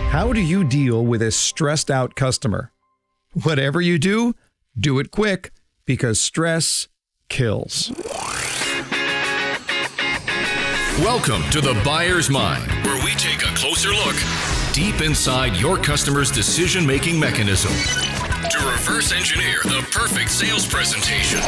How do you deal with a stressed out customer? Whatever you do, do it quick because stress kills. Welcome to The Buyer's Mind, where we take a closer look deep inside your customer's decision-making mechanism to reverse engineer the perfect sales presentation.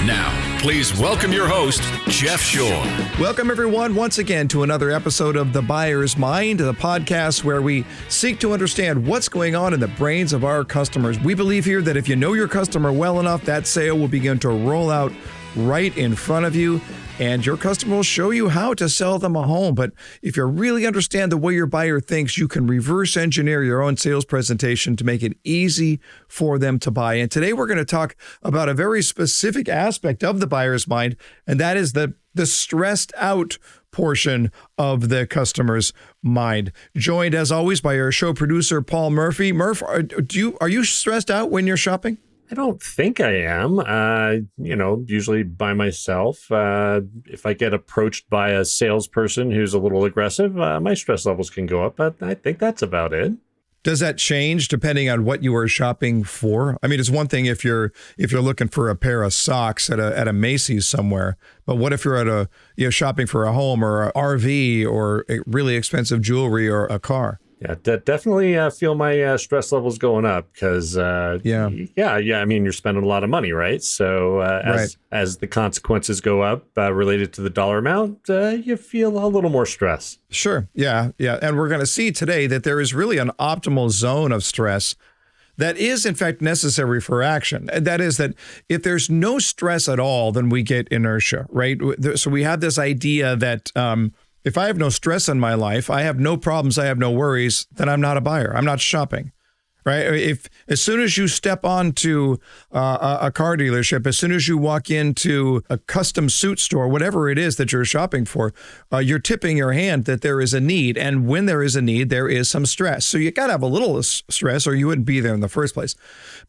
Now, please welcome your host, Jeff Shore. Welcome, everyone, once again to another episode of The Buyer's Mind, the podcast where we seek to understand what's going on in the brains of our customers. We believe here that if you know your customer well enough, that sale will begin to roll out right in front of you, and your customer will show you how to sell them a home. But if you really understand the way your buyer thinks, you can reverse engineer your own sales presentation to make it easy for them to buy. And today we're going to talk about a very specific aspect of the buyer's mind, and that is the stressed out portion of the customer's mind. Joined as always by our show producer, Paul Murphy. Murph, are you stressed out when you're shopping? I don't think I am. Usually by myself. If I get approached by a salesperson who's a little aggressive, my stress levels can go up, but I think that's about it. Does that change depending on what you are shopping for? I mean, it's one thing if you're looking for a pair of socks at a Macy's somewhere, but what if you're at shopping for a home or an RV or a really expensive jewelry or a car? Yeah, definitely feel my stress levels going up because, I mean, you're spending a lot of money, right? So as the consequences go up related to the dollar amount, you feel a little more stress. Sure. Yeah. And we're going to see today that there is really an optimal zone of stress that is, in fact, necessary for action. And that is that if there's no stress at all, then we get inertia, right? So we have this idea that if I have no stress in my life, I have no problems, I have no worries, then I'm not a buyer. I'm not shopping, right? If as soon as you step onto a car dealership, as soon as you walk into a custom suit store, whatever it is that you're shopping for, you're tipping your hand that there is a need. And when there is a need, there is some stress. So you got to have a little stress or you wouldn't be there in the first place.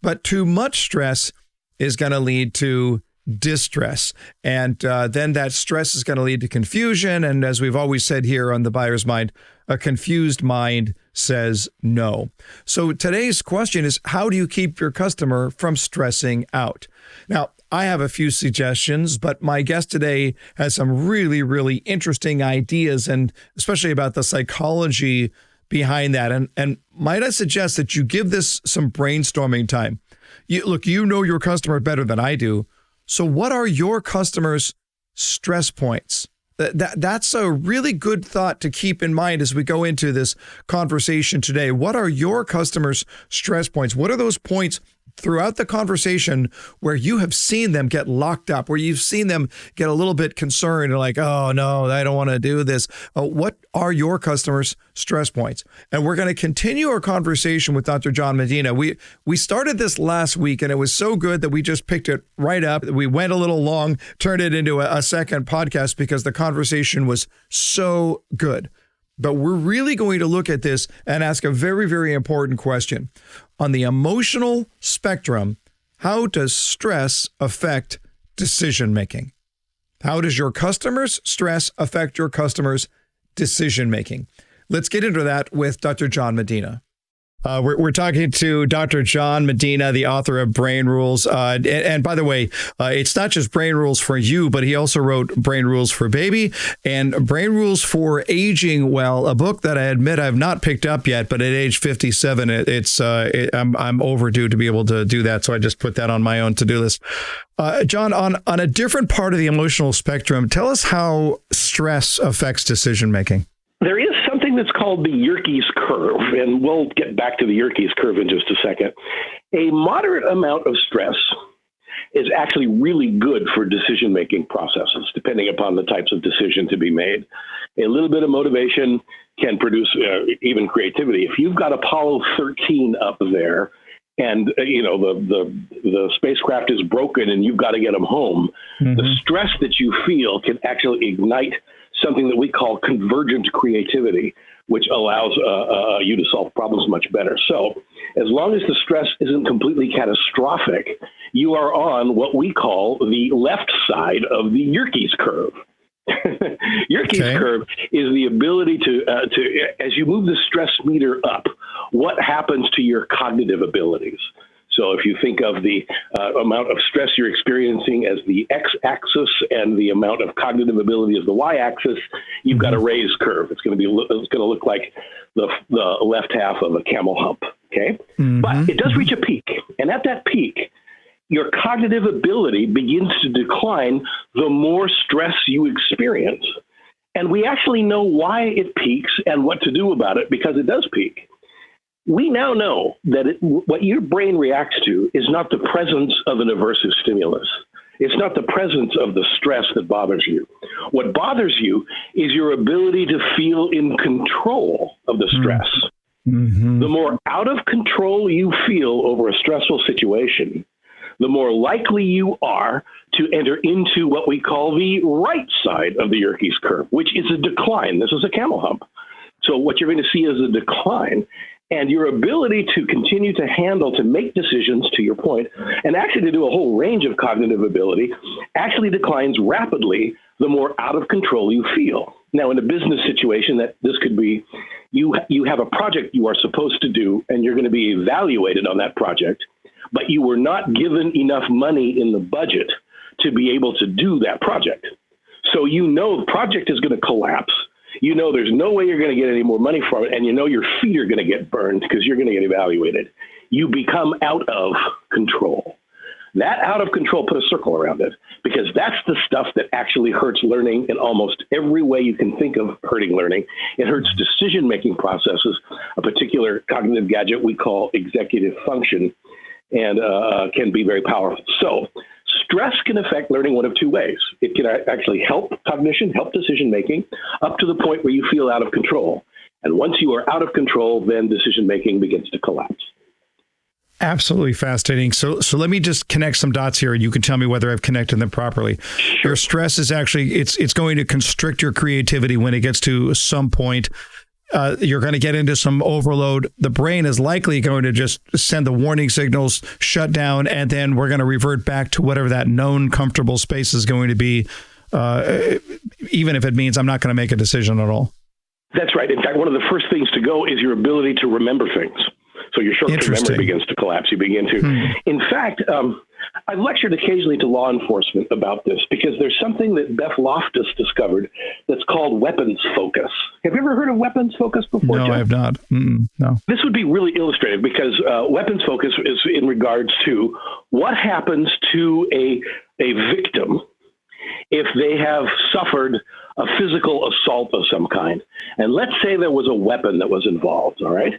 But too much stress is going to lead to distress. And then that stress is going to lead to confusion. And as we've always said here on The Buyer's Mind, a confused mind says no. So today's question is, how do you keep your customer from stressing out? Now, I have a few suggestions, but my guest today has some really, really interesting ideas, and especially about the psychology behind that. And might I suggest that you give this some brainstorming time? You know your customer better than I do. So what are your customers' stress points? That's a really good thought to keep in mind as we go into this conversation today. What are your customers' stress points? What are those points throughout the conversation where you have seen them get locked up, where you've seen them get a little bit concerned and like, oh, no, I don't want to do this. What are your customers' stress points? And we're going to continue our conversation with Dr. John Medina. We started this last week, and it was so good that we just picked it right up. We went a little long, turned it into a second podcast because the conversation was so good. But we're really going to look at this and ask a very, very important question. On the emotional spectrum, how does stress affect decision making? How does your customers' stress affect your customers' decision making? Let's get into that with Dr. John Medina. We're talking to Dr. John Medina, the author of Brain Rules. And by the way, it's not just Brain Rules for You, but he also wrote Brain Rules for Baby and Brain Rules for Aging Well, a book that I admit I've not picked up yet, but at age 57, I'm overdue to be able to do that. So I just put that on my own to-do list. John, on a different part of the emotional spectrum, tell us how stress affects decision making. There is something that's called the Yerkes curve, and we'll get back to the Yerkes curve in just a second. A moderate amount of stress is actually really good for decision-making processes, depending upon the types of decision to be made. A little bit of motivation can produce even creativity. If you've got Apollo 13 up there, and the spacecraft is broken and you've got to get them home, the stress that you feel can actually ignite something that we call convergent creativity, which allows you to solve problems much better. So as long as the stress isn't completely catastrophic, you are on what we call the left side of the Yerkes curve. Yerkes curve is the ability to, as you move the stress meter up, what happens to your cognitive abilities? So if you think of the amount of stress you're experiencing as the x-axis and the amount of cognitive ability as the y-axis, you've got a raised curve. It's going to look like the left half of a camel hump. Okay, but it does reach a peak, and at that peak, your cognitive ability begins to decline the more stress you experience. And we actually know why it peaks and what to do about it, because it does peak. We now know that what your brain reacts to is not the presence of an aversive stimulus. It's not the presence of the stress that bothers you. What bothers you is your ability to feel in control of the stress. The more out of control you feel over a stressful situation, the more likely you are to enter into what we call the right side of the Yerkes curve, which is a decline. This is a camel hump. So what you're going to see is a decline. And your ability to continue to handle, to make decisions, to your point, and actually to do a whole range of cognitive ability actually declines rapidly the more out of control you feel. Now, in a business situation, that this could be you have a project you are supposed to do, and you're going to be evaluated on that project, but you were not given enough money in the budget to be able to do that project. So you know the project is going to collapse. You know there's no way you're going to get any more money from it, and you know your feet are going to get burned because you're going to get evaluated. You become out of control. That out of control, put a circle around it, because that's the stuff that actually hurts learning in almost every way you can think of hurting learning. It hurts decision-making processes, a particular cognitive gadget we call executive function, and can be very powerful. So stress can affect learning one of two ways. It can actually help cognition, help decision-making, up to the point where you feel out of control. And once you are out of control, then decision-making begins to collapse. Absolutely fascinating. So let me just connect some dots here, and you can tell me whether I've connected them properly. Sure. Your stress is actually, it's going to constrict your creativity when it gets to some point. You're going to get into some overload. The brain is likely going to just send the warning signals, shut down, and then we're going to revert back to whatever that known comfortable space is going to be, even if it means I'm not going to make a decision at all. That's right. In fact, one of the first things to go is your ability to remember things. So your short-term memory begins to collapse. You begin to, in fact, I've lectured occasionally to law enforcement about this because there's something that Beth Loftus discovered that's called weapons focus. Have you ever heard of weapons focus before, No, Jeff? I have not. No. This would be really illustrative because weapons focus is in regards to what happens to a victim if they have suffered a physical assault of some kind. And let's say there was a weapon that was involved, all right?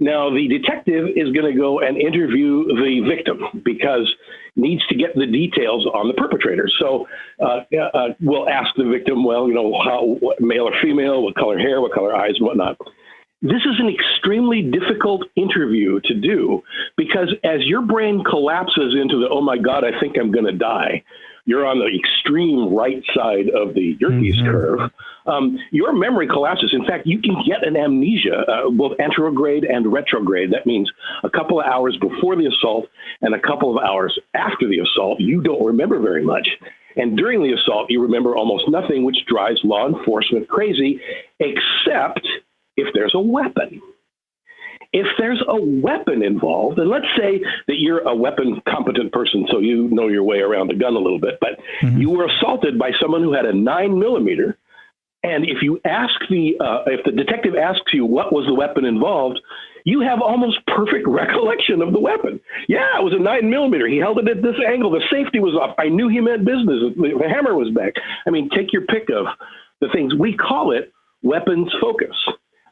Now, the detective is going to go and interview the victim because needs to get the details on the perpetrator. So we'll ask the victim, well, you know, what, male or female, what color hair, what color eyes, and whatnot. This is an extremely difficult interview to do because as your brain collapses into the, oh, my God, I think I'm going to die, you're on the extreme right side of the Yerkes curve. Your memory collapses. In fact, you can get an amnesia, both anterograde and retrograde. That means a couple of hours before the assault and a couple of hours after the assault, you don't remember very much. And during the assault, you remember almost nothing, which drives law enforcement crazy, except if there's a weapon. If there's a weapon involved, and let's say that you're a weapon competent person, so you know your way around a gun a little bit, but you were assaulted by someone who had a 9mm, and if you ask if the detective asks you what was the weapon involved, you have almost perfect recollection of the weapon. Yeah, it was a 9mm. He held it at this angle. The safety was off. I knew he meant business. The hammer was back. I mean, take your pick of the things. We call it weapons focus.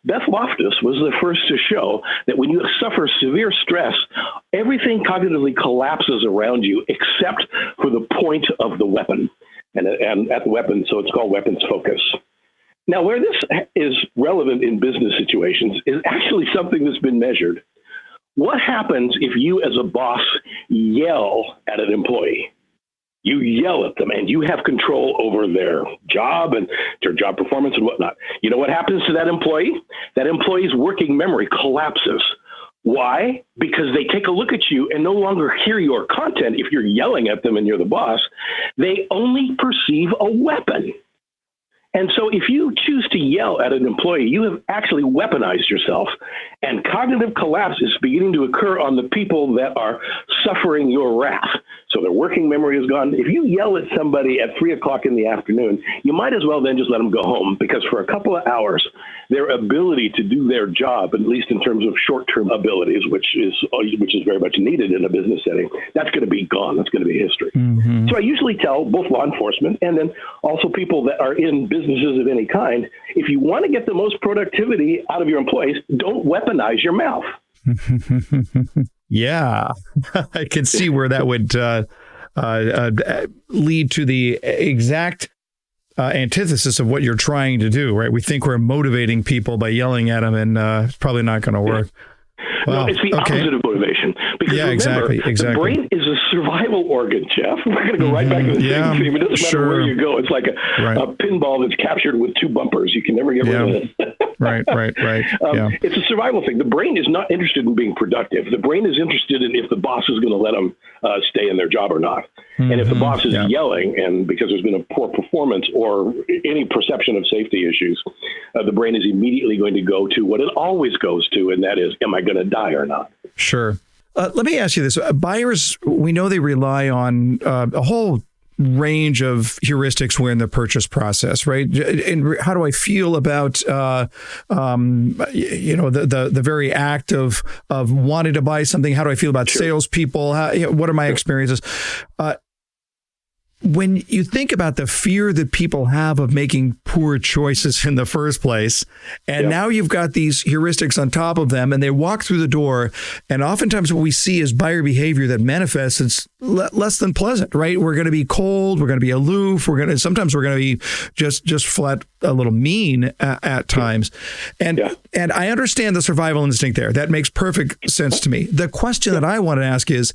Beth Loftus was the first to show that when you suffer severe stress, everything cognitively collapses around you except for the point of the weapon and at the weapon. So it's called weapons focus. Now, where this is relevant in business situations is actually something that's been measured. What happens if you as a boss yell at an employee? You yell at them and you have control over their job and their job performance and whatnot. You know what happens to that employee? That employee's working memory collapses. Why? Because they take a look at you and no longer hear your content if you're yelling at them and you're the boss. They only perceive a weapon. And so if you choose to yell at an employee, you have actually weaponized yourself, and cognitive collapse is beginning to occur on the people that are suffering your wrath. So their working memory is gone. If you yell at somebody at 3 o'clock in the afternoon, you might as well then just let them go home, because for a couple of hours, their ability to do their job, at least in terms of short-term abilities, which is very much needed in a business setting, that's going to be gone. That's going to be history. Mm-hmm. So I usually tell both law enforcement and then also people that are in businesses of any kind, if you want to get the most productivity out of your employees, don't weaponize your mouth. Yeah, I can see where that would lead to the exact antithesis of what you're trying to do, right? We think we're motivating people by yelling at them, and it's probably not going to work. Wow. No, it's the opposite of motivation. Because remember, exactly. The brain is a survival organ, Jeff. We're going to go right back to the same theme. It doesn't matter where you go. It's like a pinball that's captured with 2 bumpers. You can never get rid of it. Right. It's a survival thing. The brain is not interested in being productive. The brain is interested in if the boss is going to let them stay in their job or not. Mm-hmm. And if the boss is yelling, and because there's been a poor performance or any perception of safety issues, the brain is immediately going to go to what it always goes to, and that is, am I going to die or not? Sure. Let me ask you this. Buyers, we know they rely on a whole range of heuristics in the purchase process, right? And how do I feel about, the very act of wanting to buy something? How do I feel about salespeople? What are my experiences? When you think about the fear that people have of making poor choices in the first place, and now you've got these heuristics on top of them, and they walk through the door, and oftentimes what we see is buyer behavior that manifests, it's less than pleasant, right? We're going to be cold, we're going to be aloof, sometimes we're going to be just flat a little mean at times. And I understand the survival instinct there. That makes perfect sense to me. The question that I want to ask is,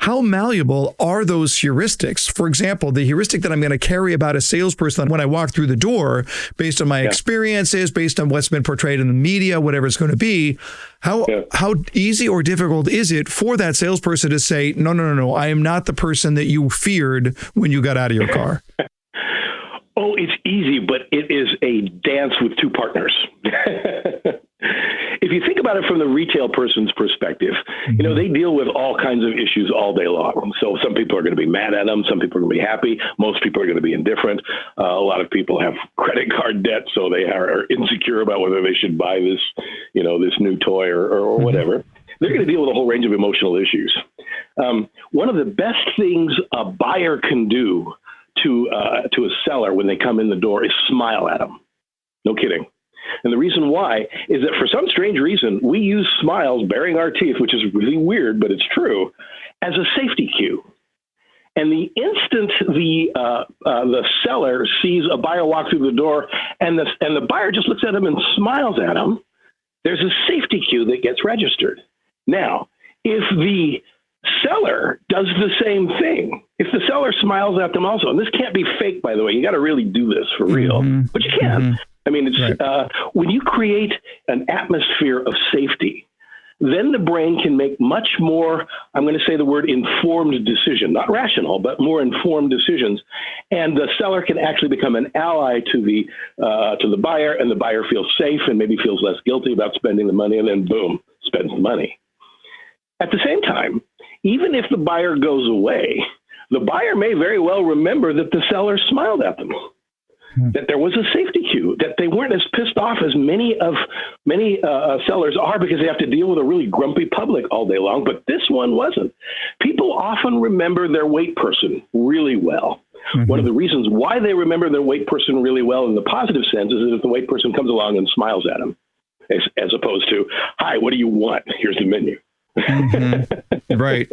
how malleable are those heuristics? For example, the heuristic that I'm going to carry about a salesperson when I walk through the door, based on my experiences, based on what's been portrayed in the media, whatever it's going to be, how easy or difficult is it for that salesperson to say, no, I am not the person that you feared when you got out of your car? Oh, it's easy, but it is a dance with 2 partners. If you think about it from the retail person's perspective, they deal with all kinds of issues all day long. So some people are going to be mad at them. Some people are going to be happy. Most people are going to be indifferent. A lot of people have credit card debt, so they are insecure about whether they should buy this, this new toy or whatever. They're going to deal with a whole range of emotional issues. One of the best things a buyer can do to a seller when they come in the door is smile at them. No kidding. And the reason why is that for some strange reason, we use smiles, baring our teeth, which is really weird, but it's true, as a safety cue. And the instant the seller sees a buyer walk through the door and the buyer just looks at him and smiles at him, there's a safety cue that gets registered. Now, if the seller does the same thing, if the seller smiles at them also, and this can't be fake, by the way, you got to really do this for real, but you can. Mm-hmm. I mean, it's when you create an atmosphere of safety, then the brain can make much more, I'm going to say the word informed decision, not rational, but more informed decisions. And the seller can actually become an ally to the buyer, and the buyer feels safe and maybe feels less guilty about spending the money, and then boom, spends the money. At the same time, even if the buyer goes away, the buyer may very well remember that the seller smiled at them, that there was a safety cue, that they weren't as pissed off as many sellers are because they have to deal with a really grumpy public all day long. But this one wasn't. People often remember their wait person really well. Mm-hmm. One of the reasons why they remember their wait person really well in the positive sense is that if the wait person comes along and smiles at them, as opposed to, hi, what do you want? Here's the menu. Mm-hmm. Right.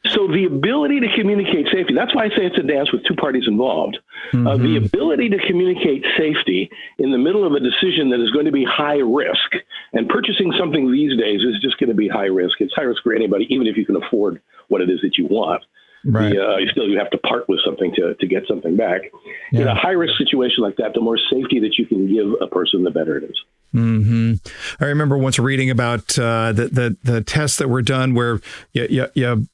So the ability to communicate safety, that's why I say it's a dance with 2 parties involved. Mm-hmm. The ability to communicate safety in the middle of a decision that is going to be high risk, and purchasing something these days is just going to be high risk. It's high risk for anybody, even if you can afford what it is that you want. Right. You have to part with something to get something back. Yeah. In a high risk situation like that, the more safety that you can give a person, the better it is. Mm-hmm. I remember once reading about the tests that were done where you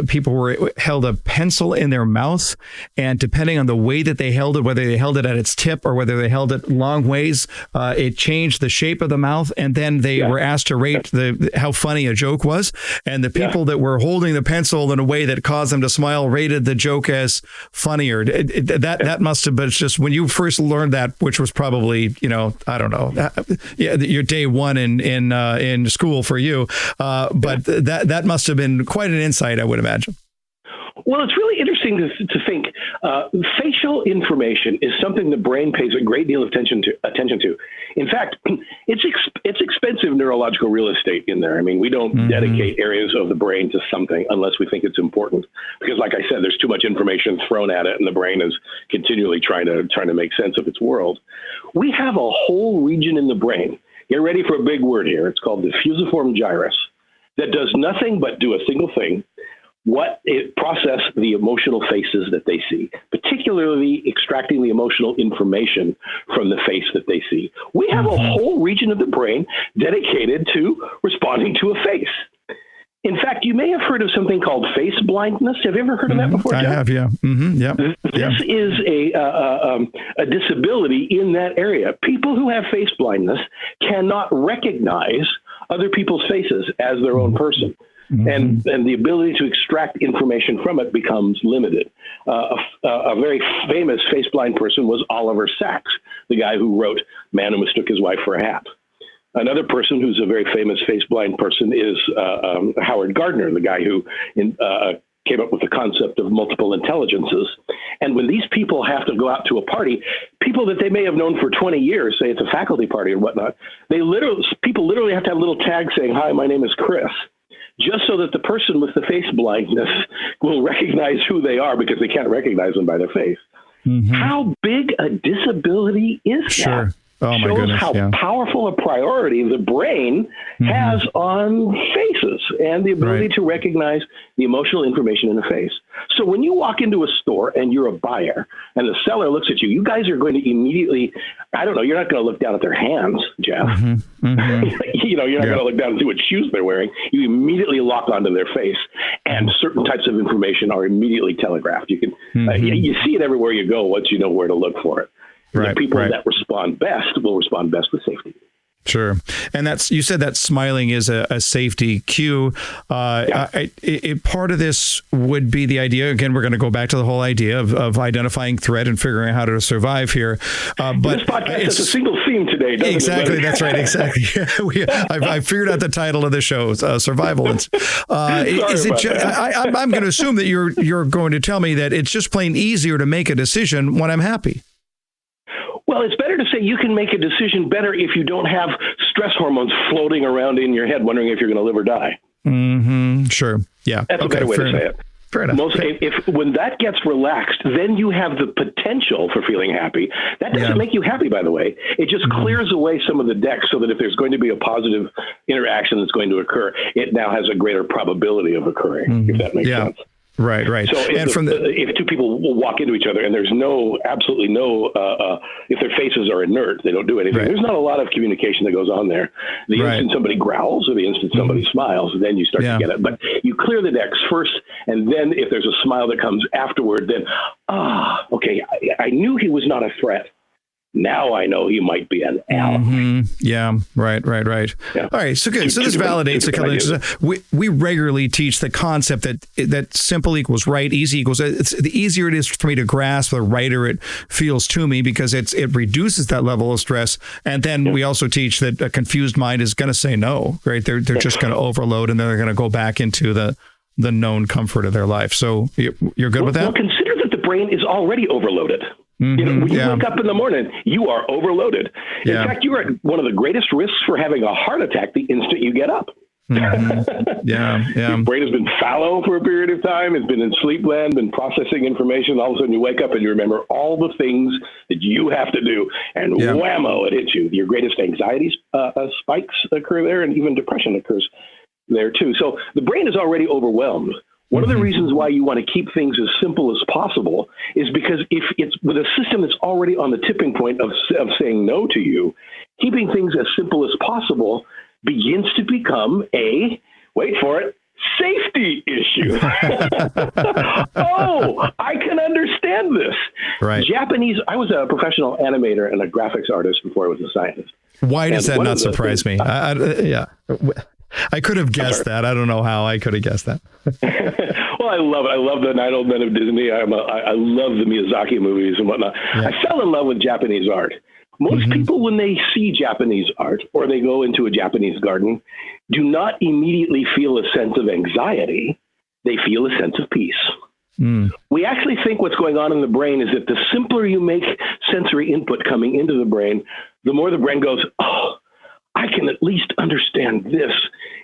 people held a pencil in their mouth, and depending on the way that they held it, whether they held it at its tip or whether they held it long ways, it changed the shape of the mouth. And then they were asked to rate how funny a joke was. And the people that were holding the pencil in a way that caused them to smile rated the joke as funnier. That must have been just when you first learned that, which was probably, I don't know, your day one in school for you. But that must have been quite an insight, I would imagine. Well, it's really interesting to think facial information is something the brain pays a great deal of attention to. In fact, it's expensive neurological real estate in there. I mean, we don't dedicate areas of the brain to something unless we think it's important. Because, like I said, there's too much information thrown at it, and the brain is continually trying to make sense of its world. We have a whole region in the brain. Get ready for a big word here. It's called the fusiform gyrus, that does nothing but do a single thing. It process the emotional faces that they see, particularly extracting the emotional information from the face that they see. We have a whole region of the brain dedicated to responding to a face. In fact, you may have heard of something called face blindness. Have you ever heard of that before, Jeff? I have, yeah. Yep. This is a disability in that area. People who have face blindness cannot recognize other people's faces as their own person. And the ability to extract information from it becomes limited. A very famous face-blind person was Oliver Sacks, the guy who wrote Man Who Mistook His Wife for a Hat. Another person who's a very famous face-blind person is Howard Gardner, the guy who came up with the concept of multiple intelligences. And when these people have to go out to a party, people that they may have known for 20 years, say it's a faculty party or whatnot, people literally have to have a little tag saying, "Hi, my name is Chris," just so that the person with the face blindness will recognize who they are because they can't recognize them by their face. How big a disability is that? Oh, my goodness. Shows how powerful a priority the brain has on faces and the ability to recognize the emotional information in a face. So when you walk into a store and you're a buyer and the seller looks at you, you guys are going to immediately, I don't know, you're not going to look down at their hands, Jeff. You're not going to look down and see what shoes they're wearing. You immediately lock onto their face, and certain types of information are immediately telegraphed. You can you see it everywhere you go once you know where to look for it. The people that respond best will respond best with safety. Sure. And you said that smiling is a safety cue. Part of this would be the idea, again, we're going to go back to the whole idea of identifying threat and figuring out how to survive here. But this podcast has a single theme today, doesn't exactly, it? That's right, exactly. I figured out the title of the show, Survival. I'm going to assume that you're going to tell me that it's just plain easier to make a decision when I'm happy. Well, it's better to say you can make a decision better if you don't have stress hormones floating around in your head wondering if you're going to live or die. Sure. Yeah. That's a better way to say it. Fair enough. When that gets relaxed, then you have the potential for feeling happy. That doesn't make you happy, by the way. It just clears away some of the decks so that if there's going to be a positive interaction that's going to occur, it now has a greater probability of occurring, if that makes sense. Right. So if two people will walk into each other and there's absolutely no, if their faces are inert, they don't do anything. There's not a lot of communication that goes on there. The instant somebody growls or the instant somebody smiles, then you start to get it. But you clear the decks first, and then if there's a smile that comes afterward, then, okay, I knew he was not a threat. Now I know he might be an ally. Yeah, right. Yeah. All right, so good. So this validates a couple of things. We regularly teach the concept that simple equals right, easy equals. The easier it is for me to grasp, the righter it feels to me because it reduces that level of stress. And then we also teach that a confused mind is going to say no, right? They're just going to overload, and then they're going to go back into the known comfort of their life. So you're good with that? Well, consider that the brain is already overloaded. When you wake up in the morning, you are overloaded. In fact, you are at one of the greatest risks for having a heart attack the instant you get up. Your brain has been fallow for a period of time. It's been in sleep land, been processing information. All of a sudden you wake up and you remember all the things that you have to do, and whammo, it hits you. Your greatest anxiety spikes occur there, and even depression occurs there too. So the brain is already overwhelmed. One of the reasons why you want to keep things as simple as possible is because if it's with a system that's already on the tipping point of saying no to you, keeping things as simple as possible begins to become wait for it, safety issue. Oh, I can understand this. Right. Japanese, I was a professional animator and a graphics artist before I was a scientist. Why does that not surprise me? Yeah. I could have guessed that. I don't know how I could have guessed that. Well, I love it. I love the Nine Old Men of Disney. I love the Miyazaki movies and whatnot. Yeah. I fell in love with Japanese art. Most people, when they see Japanese art or they go into a Japanese garden, do not immediately feel a sense of anxiety. They feel a sense of peace. We actually think what's going on in the brain is that the simpler you make sensory input coming into the brain, the more the brain goes, oh, I can at least understand this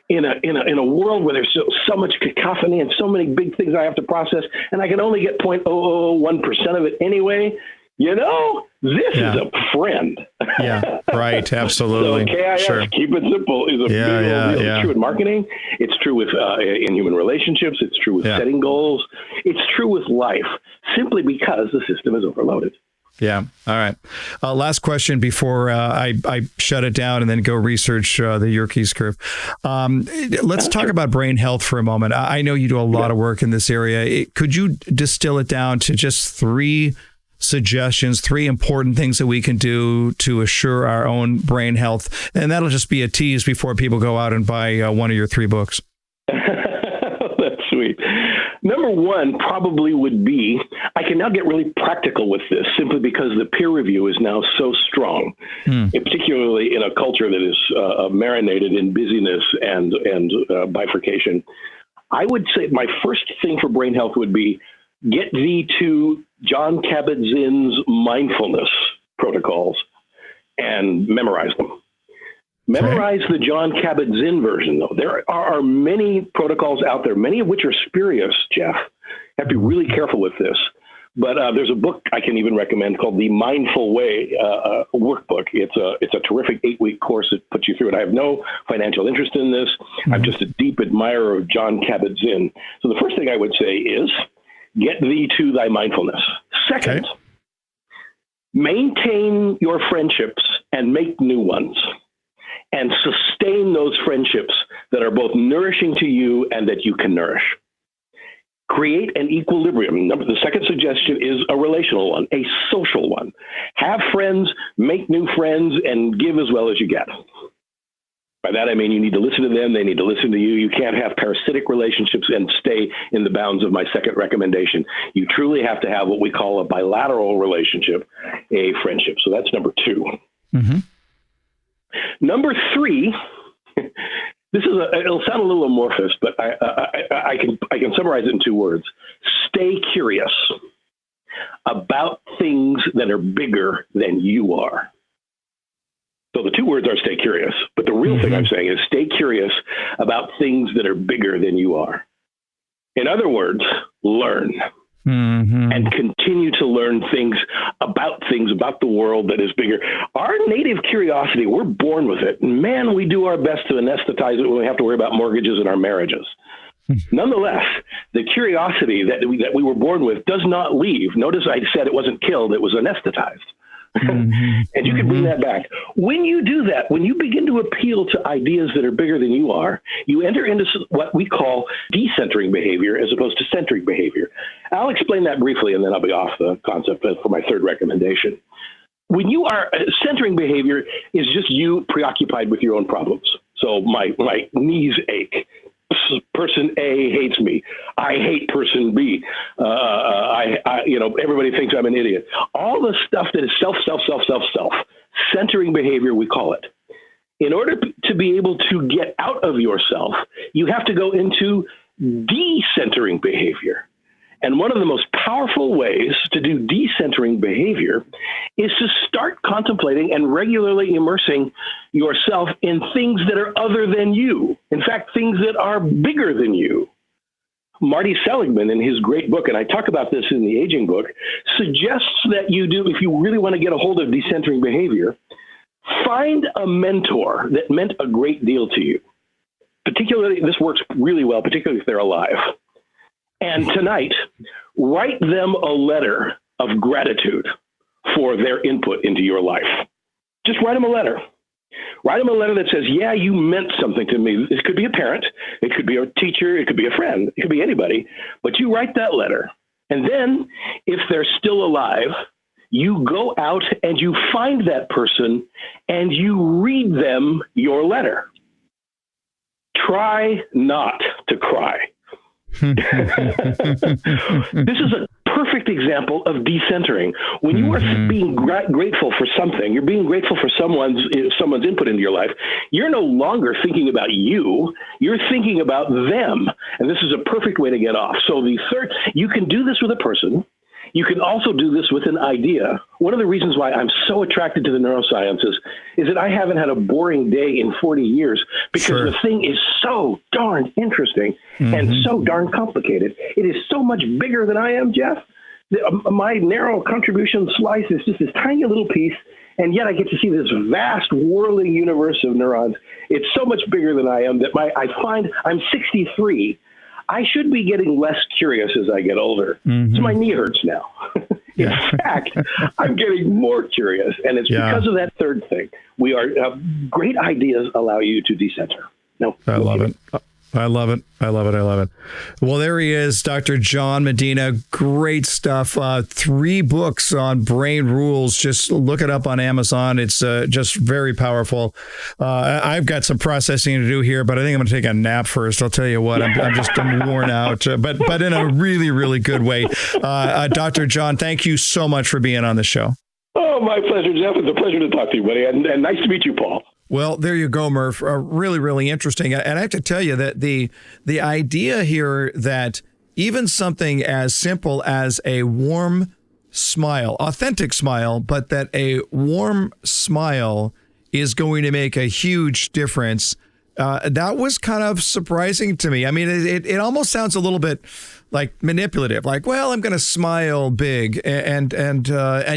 in a world where there's so much cacophony and so many big things I have to process, and I can only get 0.001% of it anyway. You know, this is a friend. Yeah, right. Absolutely. So KIS, sure. Keep it simple, is a It's true in marketing. It's true with in human relationships. It's true with setting goals. It's true with life, simply because the system is overloaded. Yeah. All right. Last question before I shut it down and then go research the Yerkes curve. Let's talk about brain health for a moment. I know you do a lot of work in this area. Could you distill it down to just 3 suggestions, 3 important things that we can do to assure our own brain health? And that'll just be a tease before people go out and buy one of your 3 books. That's sweet. Number 1 probably would be, I can now get really practical with this simply because the peer review is now so strong, particularly in a culture that is marinated in busyness and bifurcation. I would say my first thing for brain health would be get thee to Jon Kabat-Zinn's mindfulness protocols and memorize them. Memorize the Jon Kabat-Zinn version, though. There are many protocols out there, many of which are spurious, Jeff. You have to be really careful with this. But there's a book I can even recommend called The Mindful Way Workbook. It's a terrific 8-week course that puts you through it. I have no financial interest in this. I'm just a deep admirer of Jon Kabat-Zinn. So the first thing I would say is get thee to thy mindfulness. Second, maintain your friendships and make new ones. And sustain those friendships that are both nourishing to you and that you can nourish. Create an equilibrium. The second suggestion is a relational one, a social one. Have friends, make new friends, and give as well as you get. By that, I mean you need to listen to them. They need to listen to you. You can't have parasitic relationships and stay in the bounds of my second recommendation. You truly have to have what we call a bilateral relationship, a friendship. So that's number 2. Number 3, it'll sound a little amorphous, but I can summarize it in 2 words. Stay curious about things that are bigger than you are. So the 2 words are stay curious, but the real thing I'm saying is stay curious about things that are bigger than you are. In other words, learn. And continue to learn things about the world that is bigger. Our native curiosity, we're born with it. And man, we do our best to anesthetize it when we have to worry about mortgages in our marriages. Nonetheless, the curiosity that we were born with does not leave. Notice I said it wasn't killed, it was anesthetized. And you can bring that back. When you do that, when you begin to appeal to ideas that are bigger than you are, you enter into what we call decentering behavior as opposed to centering behavior. I'll explain that briefly, and then I'll be off the concept for my 3rd recommendation. When you are centering behavior is just you preoccupied with your own problems. So my knees ache. Person A hates me. I hate person B. Everybody thinks I'm an idiot. All the stuff that is self. Centering behavior, we call it. In order to be able to get out of yourself, you have to go into decentering behavior. And one of the most powerful ways to do decentering behavior is to start contemplating and regularly immersing yourself in things that are other than you. In fact, things that are bigger than you. Marty Seligman, in his great book, and I talk about this in the Aging book, suggests that you do, if you really want to get a hold of decentering behavior, find a mentor that meant a great deal to you. Particularly, this works really well, particularly if they're alive. And tonight, write them a letter of gratitude for their input into your life. Just write them a letter. Write them a letter that says, yeah, you meant something to me. It could be a parent. It could be a teacher. It could be a friend. It could be anybody. But you write that letter. And then if they're still alive, you go out and you find that person and you read them your letter. Try not to cry. This is a perfect example of decentering. When you are being grateful for something, you're being grateful for someone's input into your life, you're no longer thinking about you, you're thinking about them. And this is a perfect way to get off. So you can do this with a person. You can also do this with an idea. One of the reasons why I'm so attracted to the neurosciences is that I haven't had a boring day in 40 years because the thing is so darn interesting and so darn complicated. It is so much bigger than I am, Jeff. My narrow contribution slice is just this tiny little piece, and yet I get to see this vast whirling universe of neurons. It's so much bigger than I am that I find I'm 63. I should be getting less curious as I get older. So my knee hurts now. In fact, I'm getting more curious, and it's because of that third thing. Great ideas allow you to decenter. No, I love it. I love it. I love it. I love it. Well, there he is, Dr. John Medina. Great stuff. 3 books on brain rules. Just look it up on Amazon. It's just very powerful. I've got some processing to do here, but I think I'm going to take a nap first. I'll tell you what, I'm worn out, but in a really, really good way. Dr. John, thank you so much for being on the show. Oh, my pleasure, Jeff. It's a pleasure to talk to you, buddy. And nice to meet you, Paul. Well, there you go, Murph. Really, really interesting. And I have to tell you that the idea here that even something as simple as a warm smile, authentic smile, but that a warm smile is going to make a huge difference, that was kind of surprising to me. I mean, it almost sounds a little bit like manipulative, like, well, I'm going to smile big. And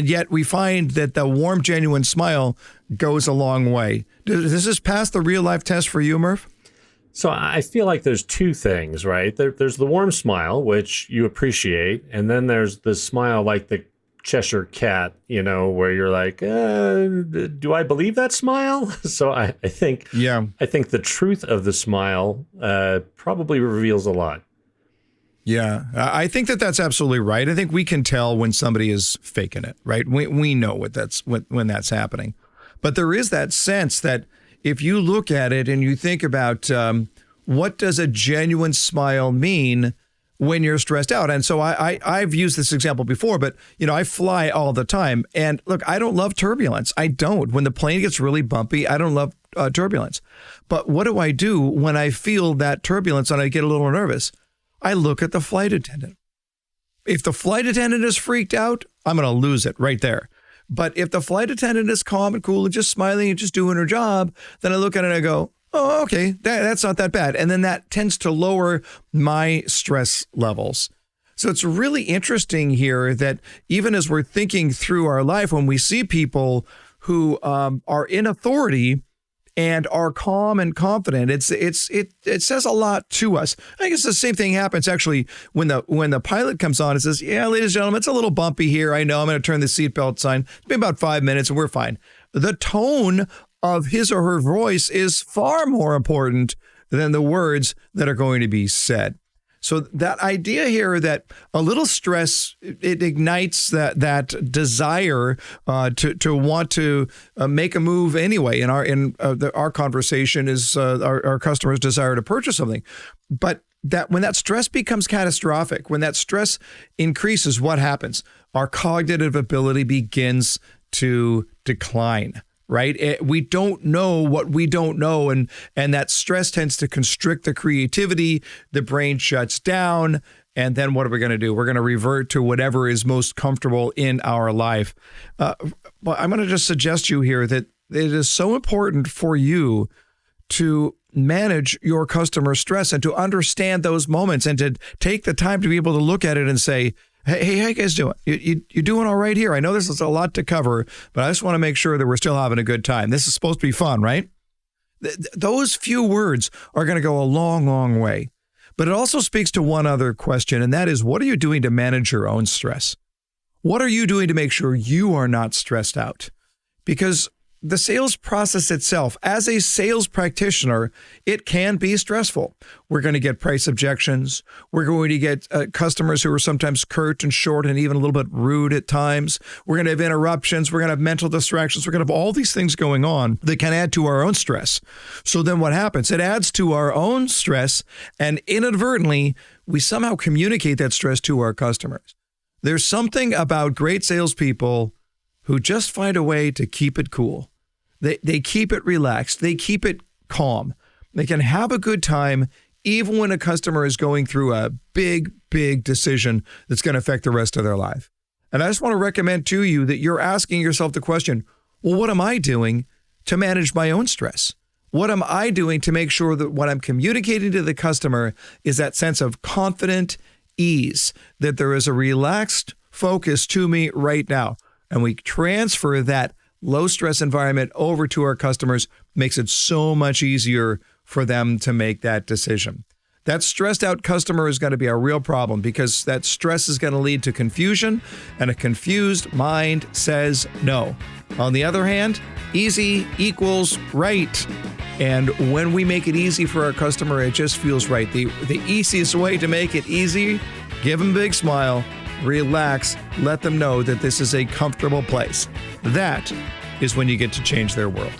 yet we find that the warm, genuine smile goes a long way. Does this pass the real life test for you, Murph? So I feel like there's 2 things, right? There's the warm smile, which you appreciate. And then there's the smile like the Cheshire cat, where you're like, do I believe that smile? So I think the truth of the smile probably reveals a lot. Yeah, I think that's absolutely right. I think we can tell when somebody is faking it, right? We know when that's happening. But there is that sense that if you look at it and you think about what does a genuine smile mean when you're stressed out? And so I've used this example before, but I fly all the time. And look, I don't love turbulence. I don't. When the plane gets really bumpy, I don't love turbulence. But what do I do when I feel that turbulence and I get a little nervous? I look at the flight attendant. If the flight attendant is freaked out, I'm going to lose it right there. But if the flight attendant is calm and cool and just smiling and just doing her job, then I look at it and I go, oh, okay, that's not that bad. And then that tends to lower my stress levels. So it's really interesting here that even as we're thinking through our life, when we see people who are in authority and are calm and confident, it says a lot to us. I guess the same thing happens actually when the pilot comes on and says, yeah, ladies and gentlemen, it's a little bumpy here. I know I'm going to turn the seatbelt sign. It's been about 5 minutes and we're fine. The tone of his or her voice is far more important than the words that are going to be said. So that idea here that a little stress, it ignites that desire to want to make a move anyway. Our conversation is our customer's desire to purchase something, but that when that stress becomes catastrophic, when that stress increases, what happens? Our cognitive ability begins to decline. Right? We don't know what we don't know. And that stress tends to constrict the creativity. The brain shuts down. And then what are we going to do? We're going to revert to whatever is most comfortable in our life. But I'm going to just suggest you here that it is so important for you to manage your customer stress and to understand those moments and to take the time to be able to look at it and say, hey, how you guys doing? You doing all right here? I know this is a lot to cover, but I just want to make sure that we're still having a good time. This is supposed to be fun, right? Those few words are going to go a long, long way. But it also speaks to one other question, and that is, what are you doing to manage your own stress? What are you doing to make sure you are not stressed out? Because the sales process itself, as a sales practitioner, it can be stressful. We're going to get price objections. We're going to get customers who are sometimes curt and short and even a little bit rude at times. We're going to have interruptions. We're going to have mental distractions. We're going to have all these things going on that can add to our own stress. So then what happens? It adds to our own stress, and inadvertently, we somehow communicate that stress to our customers. There's something about great salespeople who just find a way to keep it cool. They keep it relaxed. They keep it calm. They can have a good time even when a customer is going through a big, big decision that's going to affect the rest of their life. And I just want to recommend to you that you're asking yourself the question, well, what am I doing to manage my own stress? What am I doing to make sure that what I'm communicating to the customer is that sense of confident ease, that there is a relaxed focus to me right now? And we transfer that low stress environment over to our customers, makes it so much easier for them to make that decision. That stressed out customer is going to be a real problem because that stress is going to lead to confusion, and a confused mind says no. On the other hand, easy equals right. And when we make it easy for our customer, it just feels right. The easiest way to make it easy, give them a big smile, relax, let them know that this is a comfortable place. That is when you get to change their world.